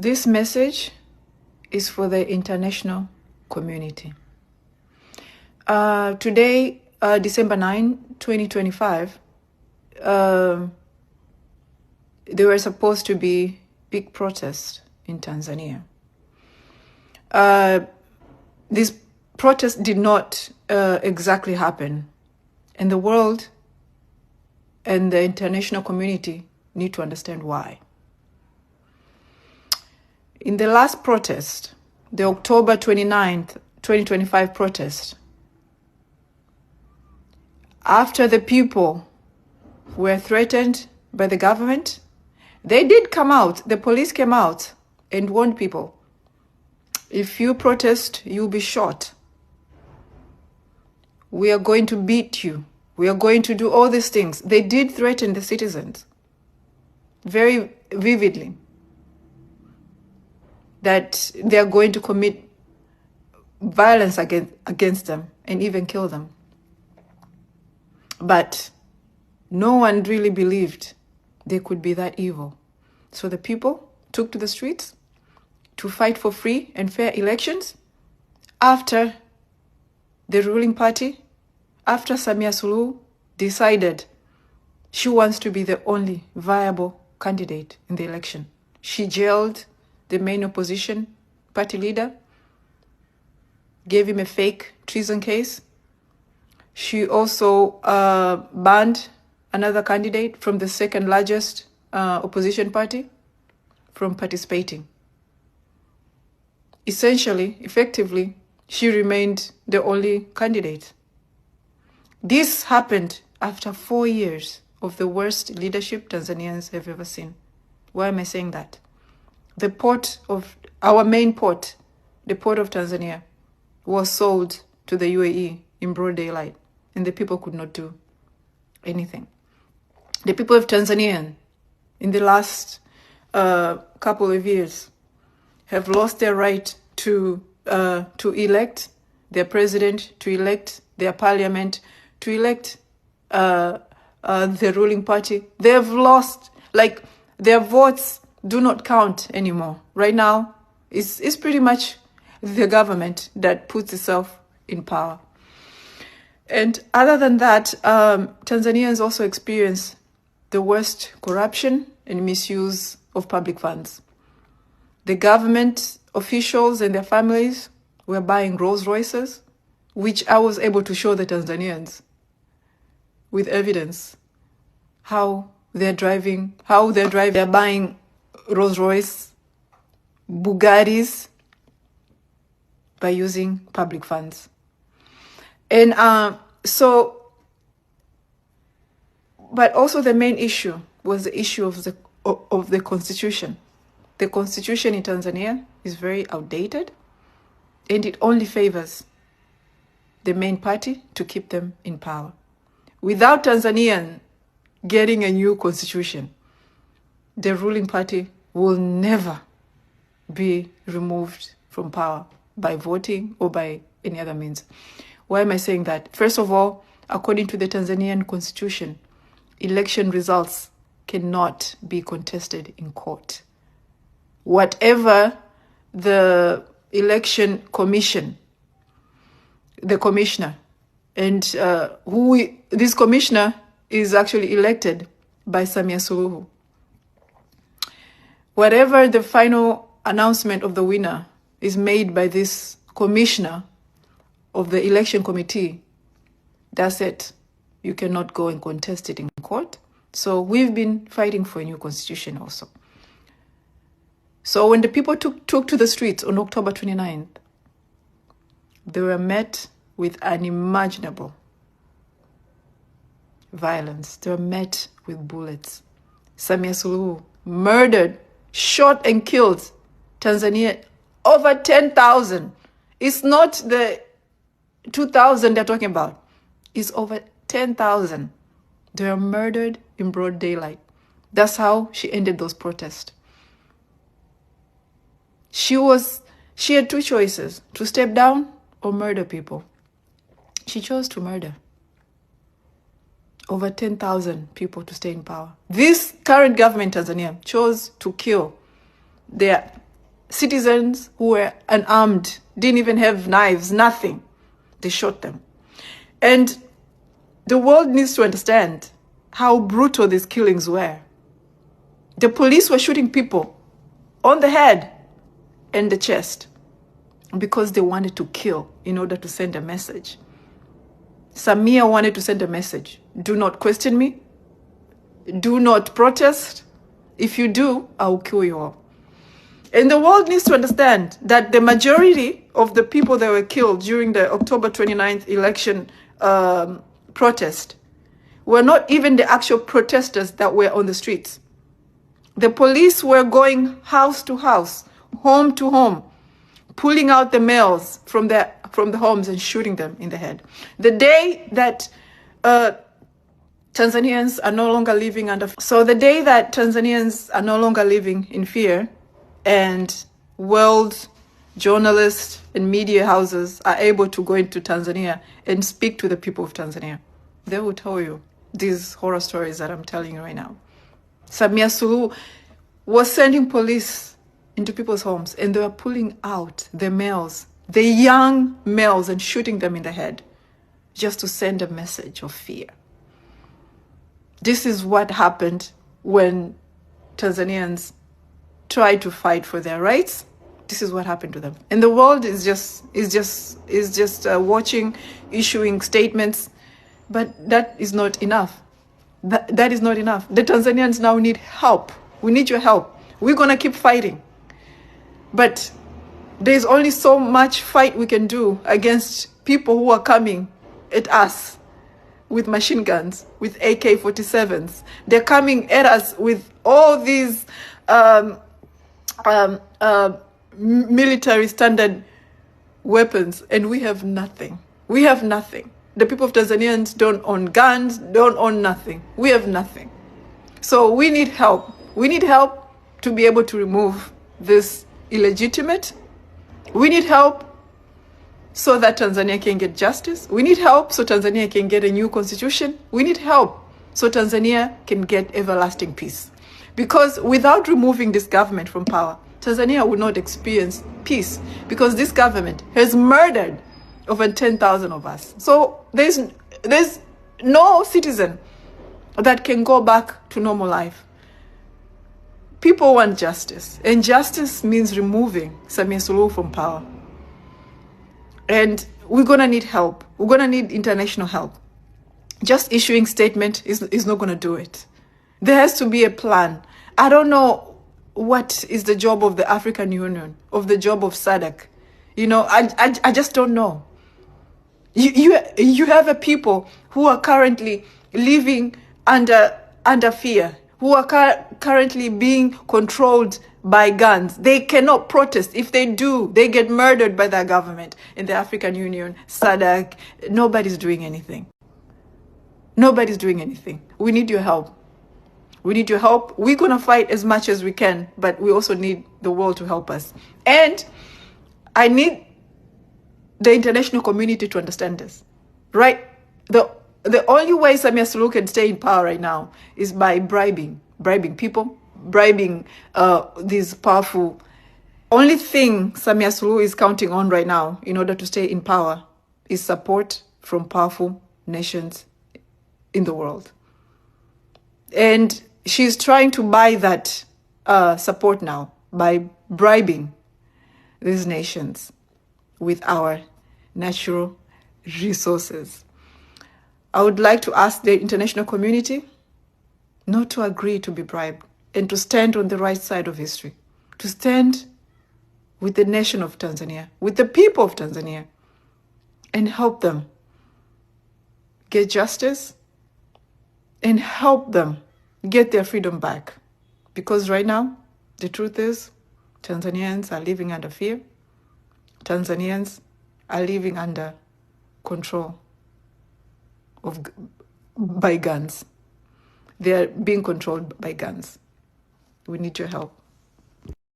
This message is for the international community. Today, December 9, 2025, there were supposed to be big protests in Tanzania. This protest did not exactly happen, and the world and the international community need to understand why. In the last protest, the October 29th, 2025 protest, after the people were threatened by the government, they did come out, the police came out and warned people, if you protest, you'll be shot. We are going to beat you. We are going to do all these things. They did threaten the citizens very vividly that they are going to commit violence against them and even kill them. But no one really believed they could be that evil. So the people took to the streets to fight for free and fair elections after the ruling party, after Samia Suluhu decided she wants to be the only viable candidate in the election. She jailed the main opposition party leader, gave him a fake treason case. She also banned another candidate from the second largest opposition party from participating. Essentially, effectively, she remained the only candidate. This happened after 4 years of the worst leadership Tanzanians have ever seen. Why am I saying that? The port of, our main port, the port of Tanzania, was sold to the UAE in broad daylight, and the people could not do anything. The people of Tanzania, in the last couple of years, have lost their right to elect their president, to elect their parliament, to elect the ruling party. They have lost, like, their votes do not count anymore. Right now, it's pretty much the government that puts itself in power. And other than that, Tanzanians also experience the worst corruption and misuse of public funds. The government officials and their families were buying Rolls Royces, which I was able to show the Tanzanians with evidence how they're driving. They're buying Rolls Royce, Bugattis by using public funds. And but also the main issue was the issue of the constitution. The constitution in Tanzania is very outdated, and it only favors the main party to keep them in power. Without Tanzania getting a new constitution, the ruling party will never be removed from power by voting or by any other means. Why am I saying that? First of all, according to the Tanzanian constitution, election results cannot be contested in court. Whatever the election commission, the commissioner, and this commissioner is actually elected by Samia Suluhu. Whatever the final announcement of the winner is made by this commissioner of the election committee, that's it. You cannot go and contest it in court. So we've been fighting for a new constitution also. So when the people took to the streets on October 29th, they were met with unimaginable violence. They were met with bullets. Samia Suluhu murdered, shot and killed Tanzania over 10,000. It's not the 2,000 they're talking about. It's over 10,000. They were murdered in broad daylight. That's how she ended those protests. She had two choices, to step down or murder people. She chose to murder over 10,000 people to stay in power. This current government in Tanzania chose to kill their citizens who were unarmed, didn't even have knives, nothing. They shot them. And the world needs to understand how brutal these killings were. The police were shooting people on the head and the chest because they wanted to kill in order to send a message. Samia wanted to send a message. Do not question me. Do not protest. If you do, I will kill you all. And the world needs to understand that the majority of the people that were killed during the October 29th election protest were not even the actual protesters that were on the streets. The police were going house to house, home to home, pulling out the males from the homes and shooting them in the head. The day that Tanzanians are no longer living in fear, and world journalists and media houses are able to go into Tanzania and speak to the people of Tanzania, they will tell you these horror stories that I'm telling you right now. Samia Suluhu was sending police into people's homes, and they were pulling out the males, the young males, and shooting them in the head just to send a message of fear. This is what happened when Tanzanians tried to fight for their rights. This is what happened to them. And the world is just watching, issuing statements, but that is not enough. That is not enough. The Tanzanians now need help. We need your help. We're going to keep fighting. But there's only so much fight we can do against people who are coming at us with machine guns, with AK-47s. They're coming at us with all these military standard weapons, and we have nothing. We have nothing. The people of Tanzanians don't own guns, don't own nothing. We have nothing. So we need help. We need help to be able to remove this illegitimate. We need help so that Tanzania can get justice. We need help so Tanzania can get a new constitution. We need help so Tanzania can get everlasting peace. Because without removing this government from power, Tanzania will not experience peace, because this government has murdered over 10,000 of us. So there's no citizen that can go back to normal life. People want justice, and justice means removing Samia Suluhu from power. And we're going to need help. We're going to need international help. Just issuing statement is not going to do it. There has to be a plan. I don't know what is the job of the African Union, of the job of SADC. You know, I just don't know. You have a people who are currently living under fear, who are currently being controlled by guns. They cannot protest. If they do, they get murdered by their government. In the African Union, SADC, nobody's doing anything. Nobody's doing anything. We need your help. We need your help. We're going to fight as much as we can, but we also need the world to help us. And I need the international community to understand this, right? The only way Samia Suluhu can stay in power right now is by bribing people, bribing these powerful. Only thing Samia Suluhu is counting on right now in order to stay in power is support from powerful nations in the world. And she's trying to buy that support now by bribing these nations with our natural resources. I would like to ask the international community not to agree to be bribed and to stand on the right side of history, to stand with the nation of Tanzania, with the people of Tanzania, and help them get justice and help them get their freedom back. Because right now, the truth is, Tanzanians are living under fear. Tanzanians are living under control by guns. They are being controlled by guns. We need your help.